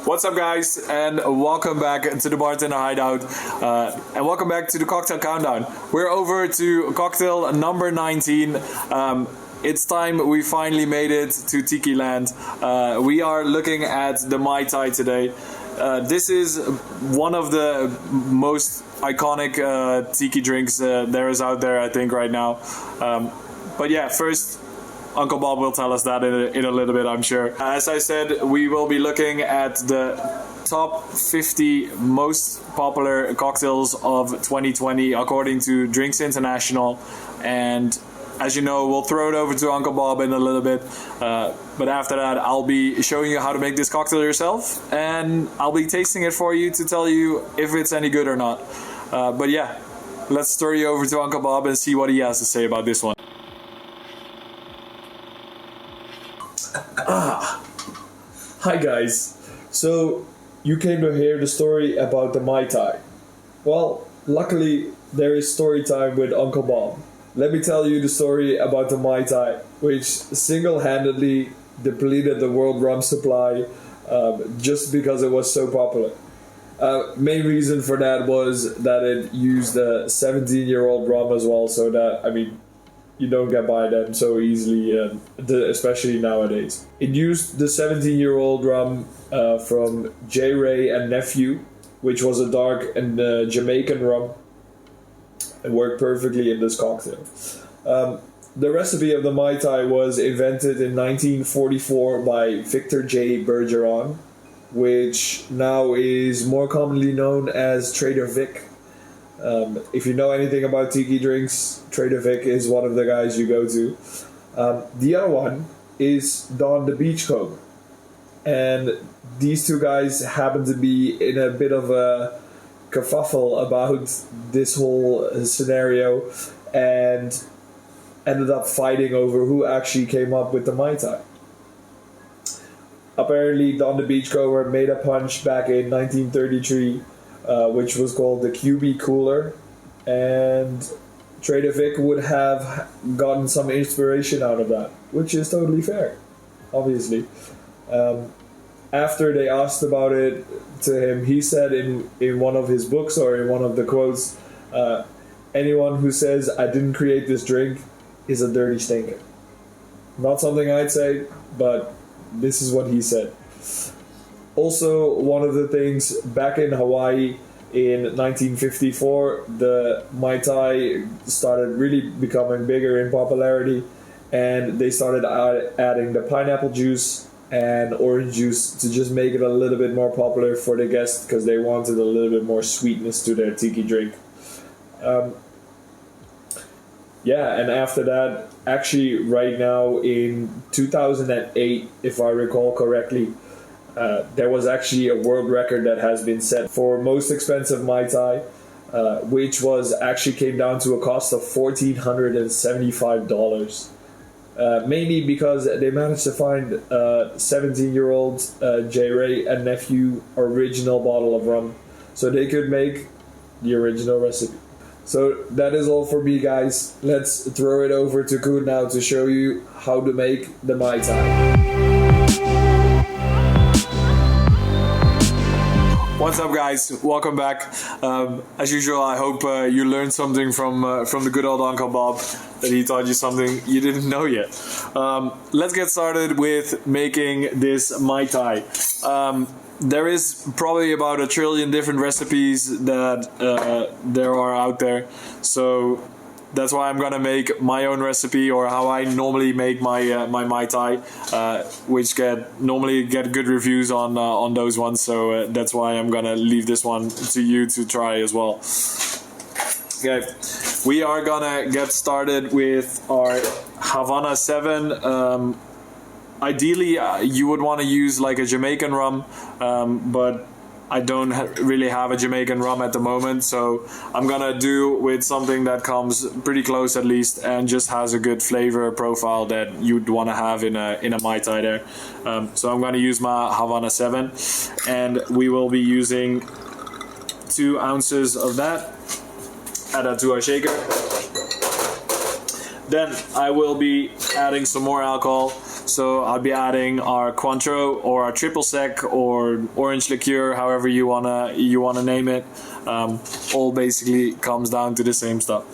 What's up, guys, and welcome back to the Bartender Hideout, and welcome back to the Cocktail Countdown. We're over to cocktail number 19. It's time we finally made it to Tiki Land. We are looking at the Mai Tai today. This is one of the most iconic tiki drinks there is out there, I think, right now. But yeah, first, Uncle Bob will tell us that in a little bit, I'm sure. As I said, we will be looking at the top 50 most popular cocktails of 2020 according to Drinks International. And as you know, we'll throw it over to Uncle Bob in a little bit. But after that, I'll be showing you how to make this cocktail yourself. And I'll be tasting it for you to tell you if it's any good or not. But yeah, let's throw you over to Uncle Bob and see what he has to say about this one. Hi guys, so you came to hear the story about the Mai Tai. Well, luckily there is story time with Uncle Bob. Let me tell you the story about the Mai Tai, which single-handedly depleted the world rum supply just because it was so popular. Main reason for that was that it used a 17-year-old rum as well, so that, I mean, you don't get by them so easily, especially nowadays. It used the 17-year-old rum from J. Ray and Nephew, which was a dark and Jamaican rum. It worked perfectly in this cocktail. The recipe of the Mai Tai was invented in 1944 by Victor J. Bergeron, which now is more commonly known as Trader Vic. If you know anything about tiki drinks, Trader Vic is one of the guys you go to. The other one is Don the Beachcomber. And these two guys happen to be in a bit of a kerfuffle about this whole scenario and ended up fighting over who actually came up with the Mai Tai. Apparently, Don the Beachcomber made a punch back in 1933, which was called the QB Cooler, and Trader Vic would have gotten some inspiration out of that, which is totally fair, obviously. After they asked about it to him, he said in one of his books or in one of the quotes, anyone who says I didn't create this drink is a dirty stinker. Not something I'd say, but this is what he said. Also, one of the things back in Hawaii in 1954, the Mai Tai started really becoming bigger in popularity, and they started adding the pineapple juice and orange juice to just make it a little bit more popular for the guests because they wanted a little bit more sweetness to their tiki drink. Yeah, and after that, actually right now in 2008, if I recall correctly, there was actually a world record that has been set for most expensive Mai Tai, which actually came down to a cost of $1,475. Mainly because they managed to find a 17-year-old J. Ray and Nephew original bottle of rum, so they could make the original recipe. So that is all for me, guys. Let's throw it over to Koen now to show you how to make the Mai Tai. What's up, guys? Welcome back. As usual, I hope you learned something from the good old Uncle Bob, that he taught you something you didn't know yet. Let's get started with making this Mai Tai. There is probably about 1 trillion different recipes that there are out there, so that's why I'm gonna make my own recipe, or how I normally make my Mai Tai, which normally get good reviews on those ones. So that's why I'm gonna leave this one to you to try as well. Okay, we are gonna get started with our Havana 7. Ideally, you would want to use like a Jamaican rum, but I don't really have a Jamaican rum at the moment, so I'm gonna do with something that comes pretty close at least, and just has a good flavor profile that you'd want to have in a Mai Tai there. So I'm gonna use my Havana 7, and we will be using 2 ounces of that. Add that to our shaker. Then I will be adding some more alcohol. So I'll be adding our Cointreau or our triple sec or orange liqueur, however you wanna name it. All basically comes down to the same stuff.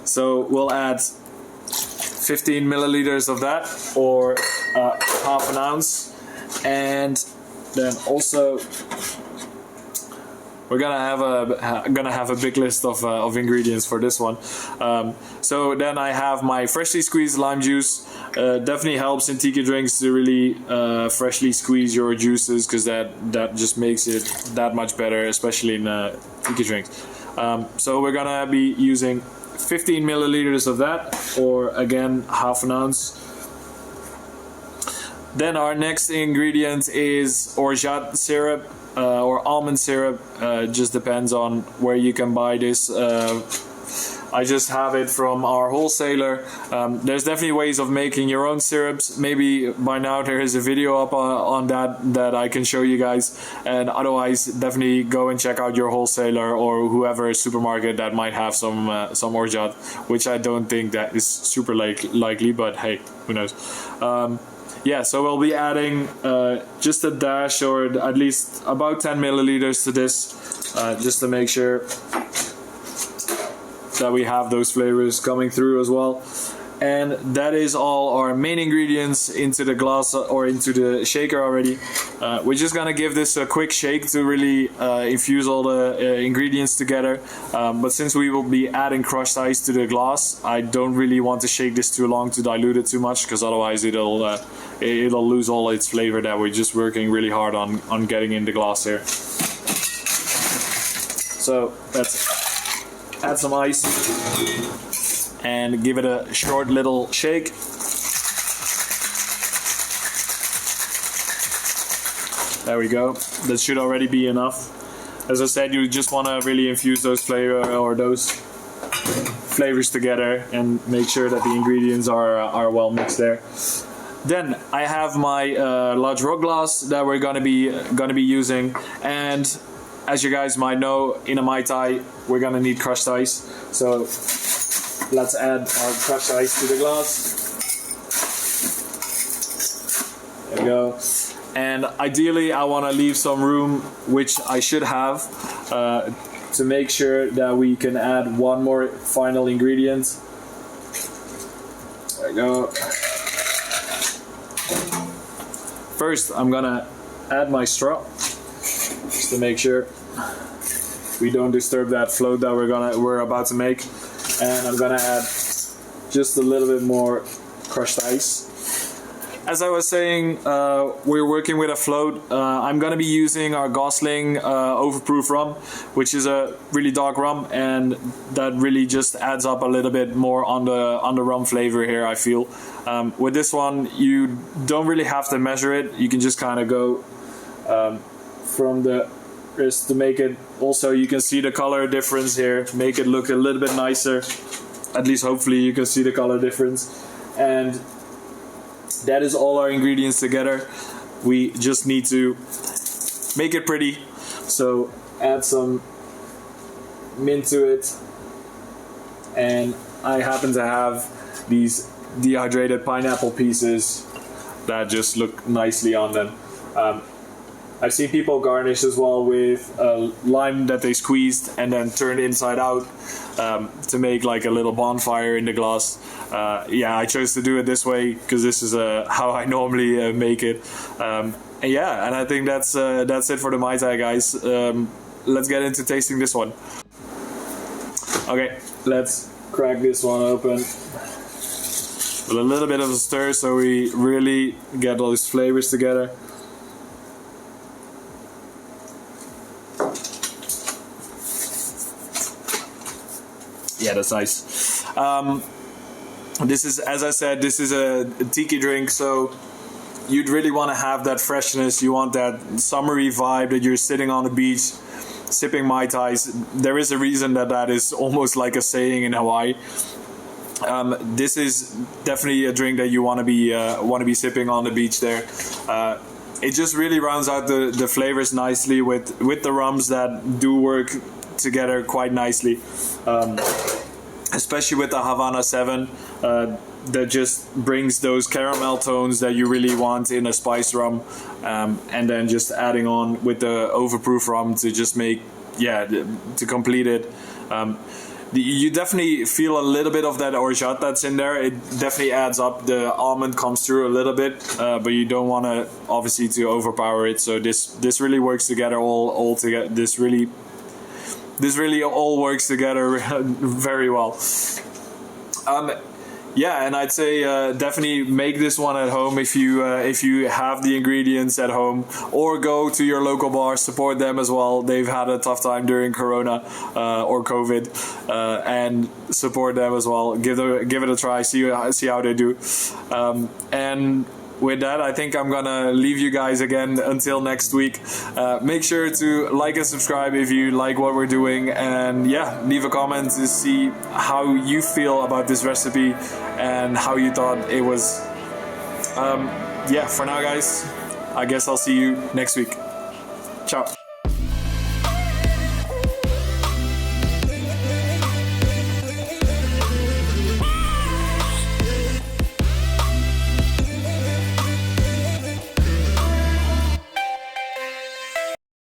So we'll add 15 milliliters of that, or half an ounce, and then also we're gonna have a big list of ingredients for this one. So then I have my freshly squeezed lime juice. Definitely helps in tiki drinks to really freshly squeeze your juices, because that just makes it that much better, especially in tiki drinks. So we're gonna be using 15 milliliters of that, or again half an ounce. Then our next ingredient is orgeat syrup. Or almond syrup, just depends on where you can buy this. I just have it from our wholesaler. There's definitely ways of making your own syrups. Maybe by now there is a video up on that I can show you guys, and otherwise definitely go and check out your wholesaler or whoever supermarket that might have some orgeat, which I don't think that is super likely, but hey, who knows. Yeah, so we'll be adding just a dash, or at least about 10 milliliters to this, just to make sure that we have those flavors coming through as well. And that is all our main ingredients into the glass or into the shaker already. We're just gonna give this a quick shake to really infuse all the ingredients together. But since we will be adding crushed ice to the glass, I don't really want to shake this too long to dilute it too much, because otherwise it'll lose all its flavor that we're just working really hard on getting in the glass here. So let's add some ice and give it a short little shake. There we go. That should already be enough. As I said, you just want to really infuse those flavors together and make sure that the ingredients are well mixed there. Then I have my large rock glass that we're gonna be using, and as you guys might know, in a Mai Tai we're gonna need crushed ice. So let's add our crushed ice to the glass. There we go. And ideally I want to leave some room, which I should have, to make sure that we can add one more final ingredient. There we go. First I'm gonna add my straw, just to make sure we don't disturb that float that we're about to make. And I'm gonna add just a little bit more crushed ice. As I was saying, we're working with a float. I'm gonna be using our Gosling overproof rum, which is a really dark rum, and that really just adds up a little bit more on the rum flavor here, I feel. With this one, you don't really have to measure it. You can just kind of go from the wrist to make it. Also, you can see the color difference here, make it look a little bit nicer. At least hopefully you can see the color difference. And that is all our ingredients together. We just need to make it pretty. So add some mint to it. And I happen to have these dehydrated pineapple pieces that just look nicely on them. I've seen people garnish as well with lime that they squeezed and then turned inside out to make like a little bonfire in the glass. Yeah, I chose to do it this way because this is how I normally make it. And yeah, and I think that's it for the Mai Tai, guys. Let's get into tasting this one. Okay, let's crack this one open with a little bit of a stir so we really get all these flavors together. Yeah, that's nice. This is, as I said, this is a tiki drink, so you'd really want to have that freshness. You want that summery vibe that you're sitting on the beach, sipping Mai Tais. There is a reason that is almost like a saying in Hawaii. This is definitely a drink that you want to be sipping on the beach there. It just really rounds out the flavors nicely with the rums that do work together quite nicely. especially with the Havana 7, that just brings those caramel tones that you really want in a spiced rum, and then just adding on with the overproof rum to just make, to complete it. You definitely feel a little bit of that orgeat that's in there. It definitely adds up. The almond comes through a little bit, but you don't want to obviously to overpower it. So this really works together all together. This really all works together very well. And I'd say definitely make this one at home if you have the ingredients at home, or go to your local bar, support them as well. They've had a tough time during Corona or COVID, and support them as well. Give it a try. See how they do. And with that, I think I'm gonna leave you guys again until next week. Make sure to like and subscribe if you like what we're doing, and leave a comment to see how you feel about this recipe and how you thought it was. For now, guys, I guess I'll see you next week. Ciao.